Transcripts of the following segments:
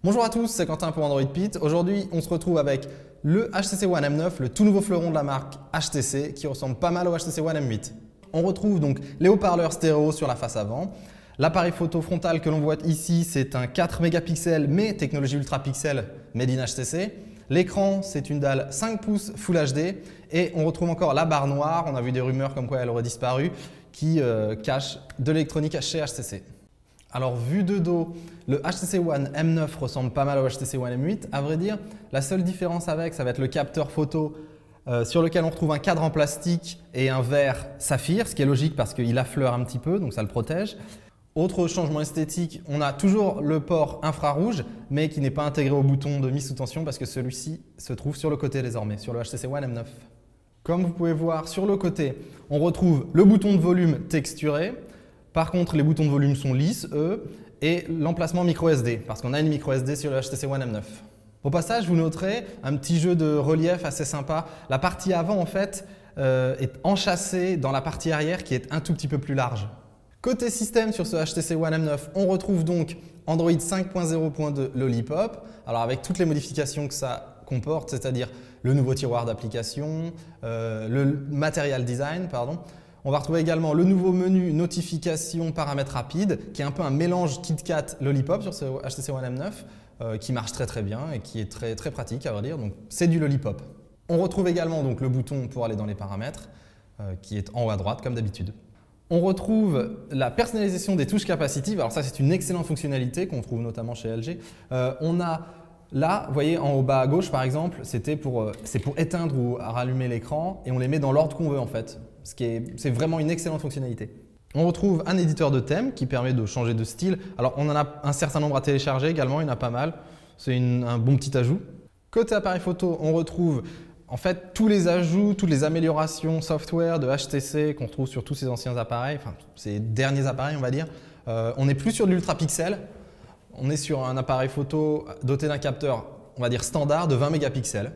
Bonjour à tous, c'est Quentin pour Android Pit. Aujourd'hui, on se retrouve avec le HTC One M9, le tout nouveau fleuron de la marque HTC qui ressemble pas mal au HTC One M8. On retrouve donc les haut-parleurs stéréo sur la face avant. L'appareil photo frontal que l'on voit ici, c'est un 4 mégapixels mais technologie ultra pixel made in HTC. L'écran, c'est une dalle 5 pouces Full HD et on retrouve encore la barre noire. On a vu des rumeurs comme quoi elle aurait disparu qui cache de l'électronique chez HTC. Alors vu de dos, le HTC One M9 ressemble pas mal au HTC One M8. À vrai dire, la seule différence avec, ça va être le capteur photo sur lequel on retrouve un cadre en plastique et un verre saphir, ce qui est logique parce qu'il affleure un petit peu, donc ça le protège. Autre changement esthétique, on a toujours le port infrarouge, mais qui n'est pas intégré au bouton de mise sous tension parce que celui-ci se trouve sur le côté désormais, sur le HTC One M9. Comme vous pouvez voir sur le côté, on retrouve le bouton de volume texturé. Par contre, les boutons de volume sont lisses, eux, et l'emplacement micro SD, parce qu'on a une micro SD sur le HTC One M9. Au passage, vous noterez un petit jeu de relief assez sympa. La partie avant, en fait, est enchâssée dans la partie arrière qui est un tout petit peu plus large. Côté système, sur ce HTC One M9, on retrouve donc Android 5.0.2 Lollipop, alors avec toutes les modifications que ça comporte, c'est-à-dire le nouveau tiroir d'application, le material design, pardon. On va retrouver également le nouveau menu notification paramètres rapides qui est un peu un mélange KitKat Lollipop sur ce HTC One M9 qui marche très bien et qui est très pratique à vrai dire. Donc c'est du Lollipop. On retrouve également donc le bouton pour aller dans les paramètres qui est en haut à droite comme d'habitude. On retrouve la personnalisation des touches capacitives. Alors ça c'est une excellente fonctionnalité qu'on trouve notamment chez LG. On a là, vous voyez en haut bas à gauche par exemple, c'est pour éteindre ou rallumer l'écran et on les met dans l'ordre qu'on veut en fait. C'est vraiment une excellente fonctionnalité. On retrouve un éditeur de thème qui permet de changer de style. Alors on en a un certain nombre à télécharger également, il y en a pas mal. C'est un bon petit ajout. Côté appareil photo, on retrouve en fait tous les ajouts, toutes les améliorations software de HTC qu'on retrouve sur tous ces anciens appareils, enfin ces derniers appareils on va dire. On n'est plus sur de l'ultra pixel, on est sur un appareil photo doté d'un capteur on va dire standard de 20 mégapixels.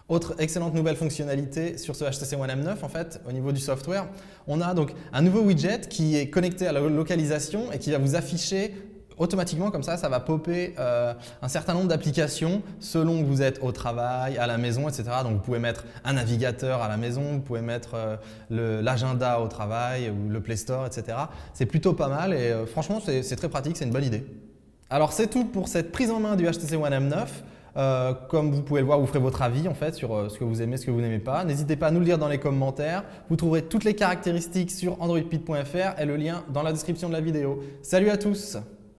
Autre excellente nouvelle fonctionnalité sur ce HTC One M9 en fait, au niveau du software, on a donc un nouveau widget qui est connecté à la localisation et qui va vous afficher automatiquement comme ça va popper un certain nombre d'applications selon que vous êtes au travail, à la maison, etc. Donc vous pouvez mettre un navigateur à la maison, vous pouvez mettre l'agenda au travail ou le Play Store, etc. C'est plutôt pas mal et franchement c'est très pratique, c'est une bonne idée. Alors c'est tout pour cette prise en main du HTC One M9. Comme vous pouvez le voir, vous ferez votre avis en fait sur ce que vous aimez, ce que vous n'aimez pas. N'hésitez pas à nous le dire dans les commentaires. Vous trouverez toutes les caractéristiques sur androidpit.fr et le lien dans la description de la vidéo. Salut à tous!